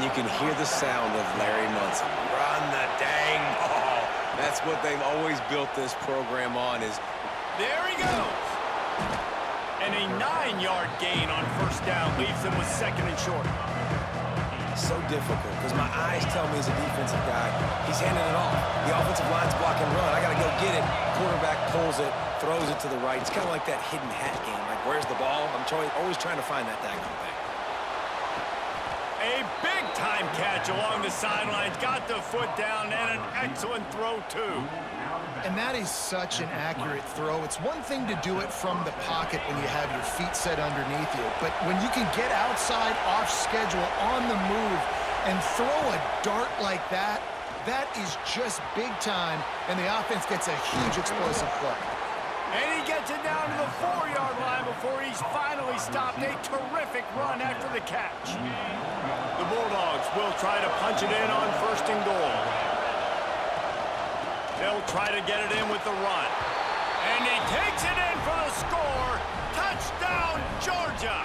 you can hear the sound of Larry Munson. Run the dang ball. That's what they've always built this program on is. There he goes. And a 9-yard gain on first down leaves them with second and short. So difficult because my eyes tell me as a defensive guy, he's handing it off. The offensive line's blocking run. I got to go get it. Quarterback pulls it, throws it to the right. It's kind of like that hidden hat game. Like, where's the ball? I'm always trying to find that daggone thing. A big-time catch along the sidelines. Got the foot down and an excellent throw, too. And that is such an accurate throw. It's one thing to do it from the pocket when you have your feet set underneath you, but when you can get outside, off schedule, on the move, and throw a dart like that, that is just big time, and the offense gets a huge explosive play. And he gets it down to the 4-yard line before he's finally stopped. A terrific run after the catch. The Bulldogs will try to punch it in on first and goal. They'll try to get it in with the run. And he takes it in for the score. Touchdown, Georgia!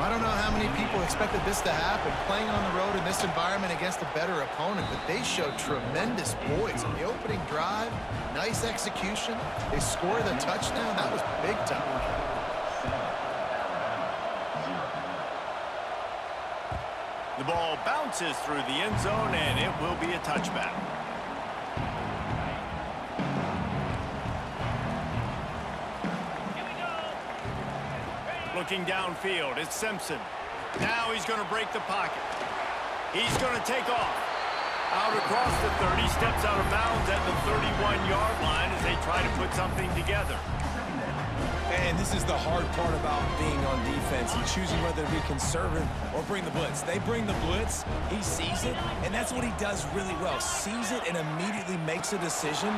I don't know how many people expected this to happen, playing on the road in this environment against a better opponent, but they showed tremendous poise. On the opening drive, nice execution. They scored the touchdown. That was big time. The ball bounces through the end zone, and it will be a touchback. Looking downfield, it's Simpson. Now he's going to break the pocket. He's going to take off. Out across the 30, steps out of bounds at the 31-yard line as they try to put something together. And this is the hard part about being on defense and choosing whether to be conservative or bring the blitz. They bring the blitz, he sees it, and that's what he does really well. Sees it and immediately makes a decision,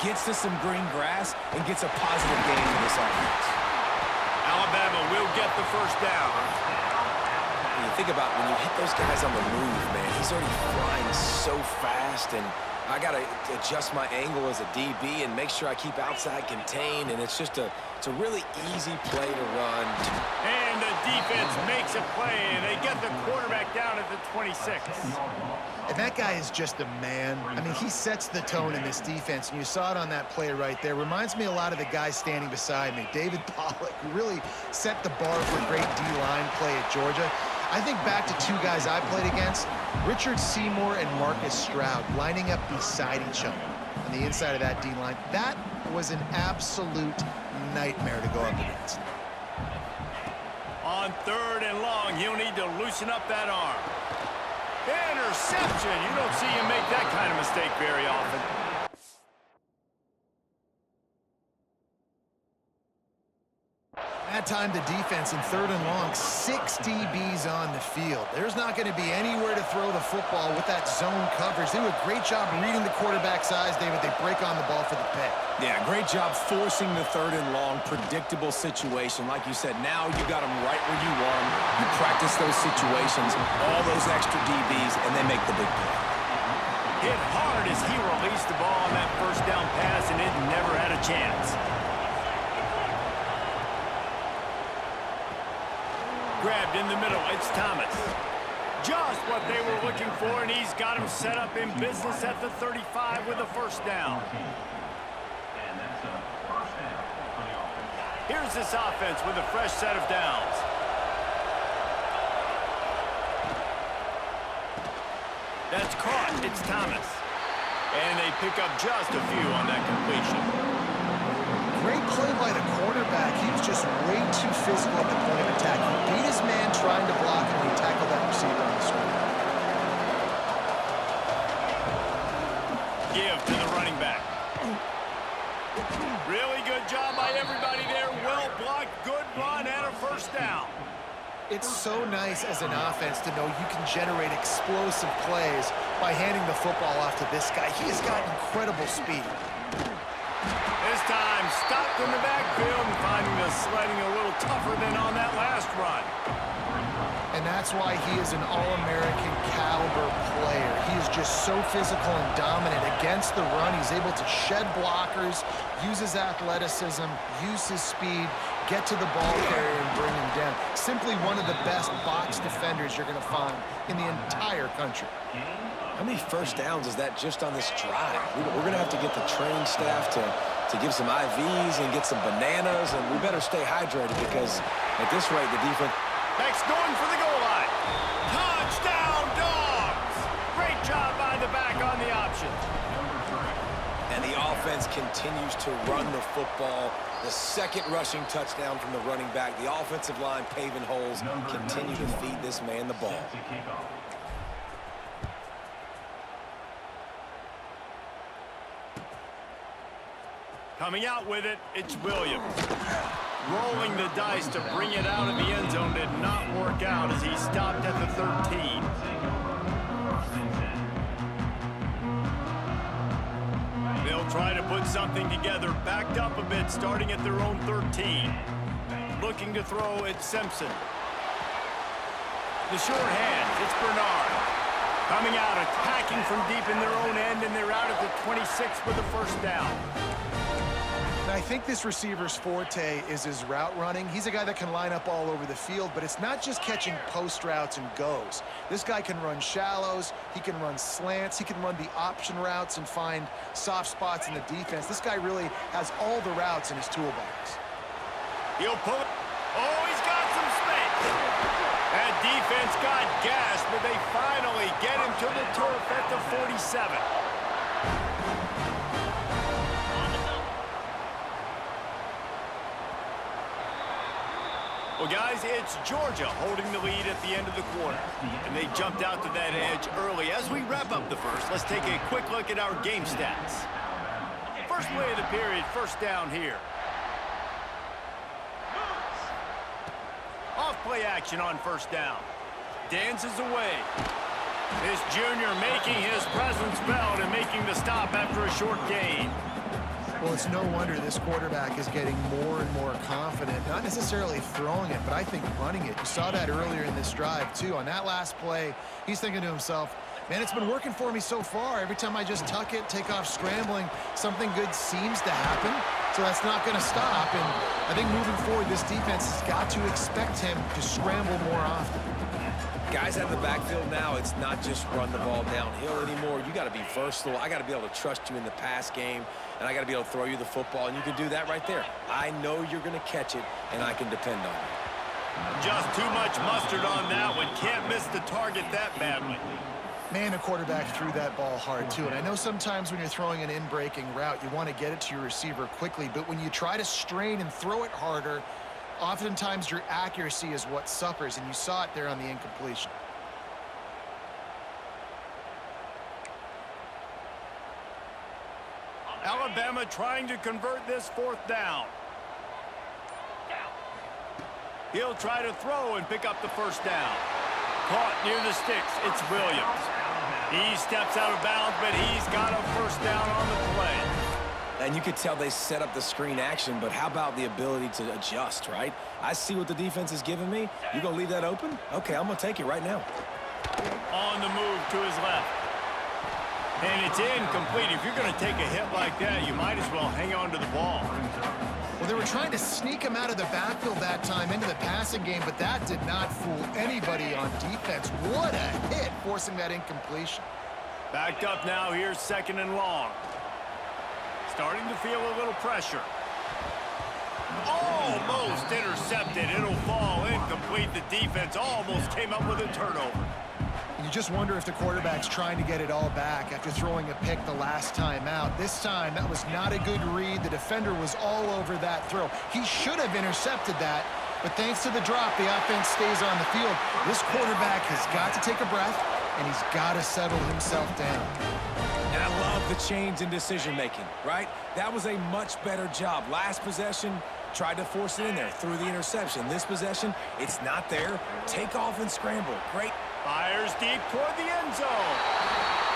gets to some green grass, and gets a positive gain for this offense. Alabama will get the first down. When you think about when you hit those guys on the move, man, he's already flying so fast, and I got to adjust my angle as a DB and make sure I keep outside contained, and it's a really easy play to run. And the defense makes a play, and they get the quarterback down at the 26. And that guy is just a man. I mean, he sets the tone in this defense, and you saw it on that play right there. Reminds me a lot of the guy standing beside me, David Pollock, who really set the bar for a great D-line play at Georgia. I think back to two guys I played against, Richard Seymour and Marcus Stroud, lining up beside each other on the inside of that D-line. That was an absolute nightmare to go up against. On third and long, he'll need to loosen up that arm. Interception! You don't see him make that kind of mistake very often. That time the defense in third and long, 6 DBs on the field. There's not going to be anywhere to throw the football with that zone coverage. They do a great job reading the quarterback's eyes, David. They break on the ball for the pick. Yeah, great job forcing the third and long, predictable situation. Like you said, now you got them right where you want them. You practice those situations, all those extra DBs, and they make the big play. Hit hard as he released the ball on that first down pass, and it never had a chance. Grabbed in the middle, it's Thomas. Just what they were looking for, and he's got him set up in business at the 35 with a first down. Here's this offense with a fresh set of downs. That's caught, it's Thomas. And they pick up just a few on that completion. Great play by the quarterback. He was just way too physical at the point of attack. He beat his man trying to block, and he tackled that receiver on the screen. Give to the running back. Really good job by everybody there. Well blocked, good run, and a first down. It's so nice as an offense to know you can generate explosive plays by handing the football off to this guy. He has got incredible speed. This time, stopped in the backfield and finding the sledding a little tougher than on that last run. And that's why he is an All-American caliber player. He is just so physical and dominant against the run. He's able to shed blockers, use his athleticism, use his speed, get to the ball carrier and bring him down. Simply one of the best box defenders you're going to find in the entire country. How many first downs is that just on this drive? We're going to have to get the training staff to give some IVs and get some bananas, and we better stay hydrated because at this rate, the defense... Next, going for the goal line. Touchdown, Dogs! Great job by the back on the option. And the offense continues to run the football. The second rushing touchdown from the running back. The offensive line paving holes. Continue to feed this man the ball. Coming out with it, it's Williams. Rolling the dice to bring it out of the end zone did not work out as he stopped at the 13. They'll try to put something together, backed up a bit, starting at their own 13. Looking to throw at Simpson. The short hands, it's Bernard. Coming out, attacking from deep in their own end, and they're out at the 26 with a first down. I think this receiver's forte is his route running. He's a guy that can line up all over the field, but it's not just catching post routes and goes. This guy can run shallows, he can run slants, he can run the option routes and find soft spots in the defense. This guy really has all the routes in his toolbox. He'll pull it. Oh, he's got some space. That defense got gassed, but they finally get him to the turf at the 47. Well, guys, it's Georgia holding the lead at the end of the quarter. And they jumped out to that edge early. As we wrap up the first, let's take a quick look at our game stats. First play of the period, first down here. Off play action on first down. Dances away. This junior making his presence felt and making the stop after a short gain. Well, it's no wonder this quarterback is getting more and more confident, not necessarily throwing it, but I think running it. You saw that earlier in this drive, too. On that last play, he's thinking to himself, man, it's been working for me so far. Every time I just tuck it, take off scrambling, something good seems to happen. So that's not going to stop. And I think moving forward, this defense has got to expect him to scramble more often. Guys out of the backfield now, it's not just run the ball downhill anymore. You got to be versatile. I got to be able to trust you in the pass game, and I got to be able to throw you the football, and you can do that right there. I know you're going to catch it, and I can depend on it. Just too much mustard on that one. Can't miss the target that badly. Man, the quarterback threw that ball hard, too. And I know sometimes when you're throwing an in-breaking route, you want to get it to your receiver quickly. But when you try to strain and throw it harder, oftentimes your accuracy is what suffers. And you saw it there on the incompletion. Alabama trying to convert this fourth down. He'll try to throw and pick up the first down. Caught near the sticks. It's Williams. He steps out of bounds, but he's got a first down on the play. And you could tell they set up the screen action, but how about the ability to adjust, right? I see what the defense is giving me. You gonna leave that open? Okay, I'm gonna take it right now. On the move to his left. And it's incomplete. If you're gonna take a hit like that, you might as well hang on to the ball. Well, they were trying to sneak him out of the backfield that time into the passing game, but that did not fool anybody on defense. What a hit, forcing that incompletion. Backed up now, here's second and long. Starting to feel a little pressure. Almost intercepted. It'll fall incomplete. The defense almost came up with a turnover. You just wonder if the quarterback's trying to get it all back after throwing a pick the last time out. This time, that was not a good read. The defender was all over that throw. He should have intercepted that, but thanks to the drop, the offense stays on the field. This quarterback has got to take a breath, and he's got to settle himself down. And I love the change in decision-making, right? That was a much better job. Last possession, tried to force it in there, threw the interception. This possession, it's not there. Take off and scramble. Great. Fires deep toward the end zone.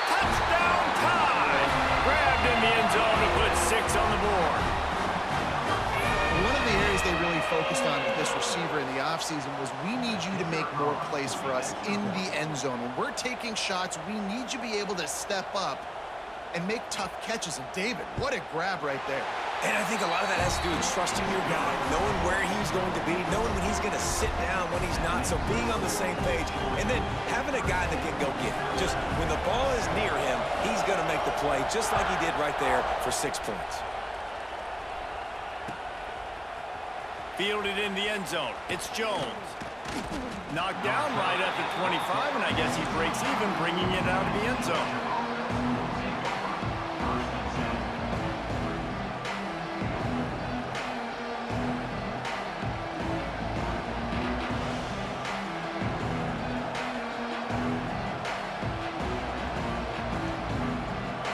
Touchdown time! Grabbed in the end zone to put 6 on the board. One of the areas they really focused on with this receiver in the offseason was we need you to make more plays for us in the end zone. When we're taking shots, we need you to be able to step up and make tough catches. And David, what a grab right there. And I think a lot of that has to do with trusting your guy, knowing where he's going to be, knowing when he's going to sit down, when he's not. So being on the same page, and then having a guy that can go get it. Just when the ball is near him, he's going to make the play, just like he did right there for 6 points. Fielded in the end zone. It's Jones. Knocked down right at the 25, and I guess he breaks even, bringing it out of the end zone.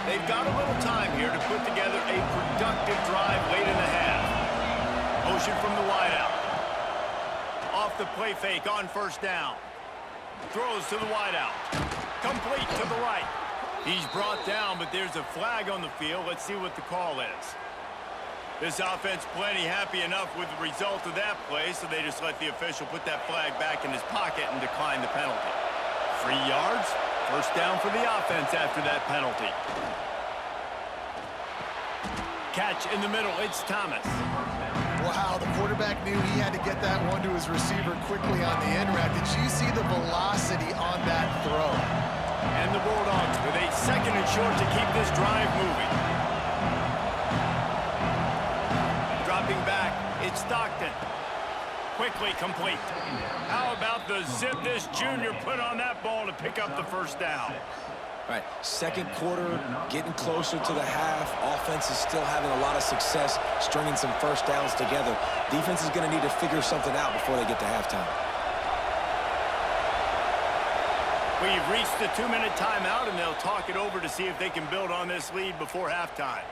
They've got a little time here to put together a productive drive late in the half. Motion from the wideout. Off the play fake on first down. Throws to the wideout. Complete to the right. He's brought down, but there's a flag on the field. Let's see what the call is. This offense plenty happy enough with the result of that play, so they just let the official put that flag back in his pocket and decline the penalty. 3 yards. First down for the offense after that penalty. Catch in the middle. It's Thomas. Wow, the quarterback knew he had to get that one to his receiver quickly on the end route. Did you see the velocity on that throw? And the Bulldogs with a 2nd and short to keep this drive moving. Dropping back, it's Stockton. Quickly complete. How about the zip this junior put on that ball to pick up the first down? All right, second quarter, getting closer to the half. Offense is still having a lot of success stringing some first downs together. Defense is going to need to figure something out before they get to halftime. We've reached the 2-minute timeout, and they'll talk it over to see if they can build on this lead before halftime.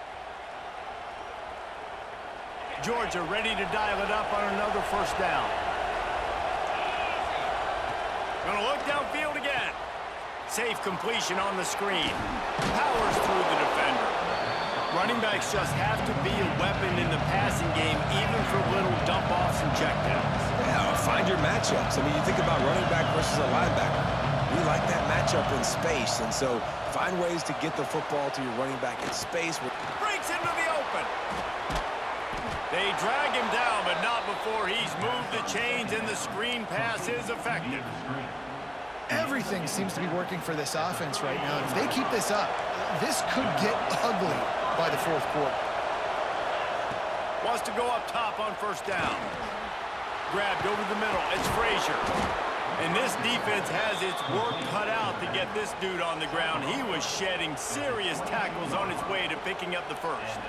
Georgia ready to dial it up on another first down. Gonna look downfield again. Safe completion on the screen. Powers through the defender. Running backs just have to be a weapon in the passing game, even for little dump-offs and checkdowns. Yeah, find your matchups. I mean, you think about running back versus a linebacker. We like that matchup in space, and so find ways to get the football to your running back in space. Breaks into the open. They drag him down, but not before he's moved the chains, and the screen pass is effective. Everything seems to be working for this offense right now. If they keep this up, this could get ugly by the 4th quarter. Wants to go up top on first down. Grabbed over the middle. It's Frazier. And this defense has its work cut out to get this dude on the ground. He was shedding serious tackles on his way to picking up the first.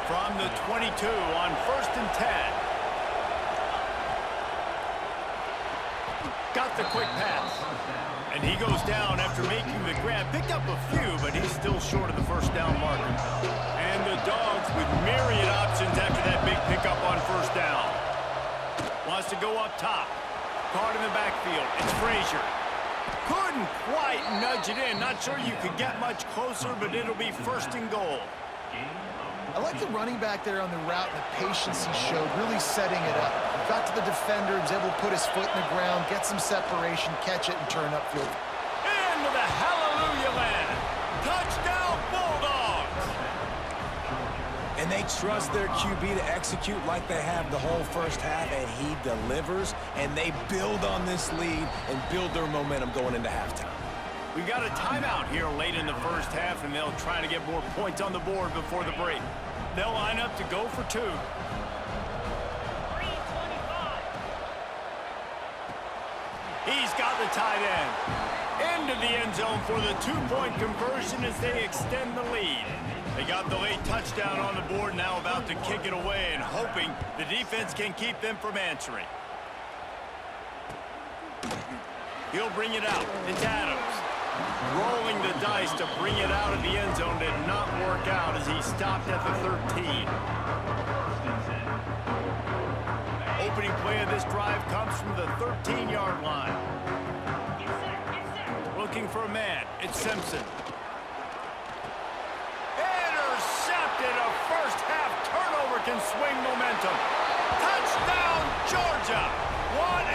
From the 22 on 1st and 10. Got the quick pass. And he goes down after making the grab. Picked up a few, but he's still short of the first down marker. And the Dogs with myriad options after that big pickup on first down. Wants to go up top. Caught in the backfield. It's Frazier. Couldn't quite nudge it in. Not sure you could get much closer, but it'll be 1st and goal. I like the running back there on the route and the patience he showed, really setting it up. Got to the defender, was able to put his foot in the ground, get some separation, catch it, and turn upfield. Into the hallelujah land. Touchdown, Bulldogs! And they trust their QB to execute like they have the whole first half, and he delivers, and they build on this lead and build their momentum going into halftime. We got a timeout here late in the first half, and they'll try to get more points on the board before the break. They'll line up to go for 2. He's got the tight end. Into the end zone for the 2-point conversion as they extend the lead. They got the late touchdown on the board, now about to kick it away and hoping the defense can keep them from answering. He'll bring it out. It's Adams. Rolling the dice to bring it out of the end zone did not work out as he stopped at the 13. Opening play of this drive comes from the 13-yard line. Looking for a man. It's Simpson. Intercepted. A first-half turnover can swing momentum. Touchdown, Georgia. What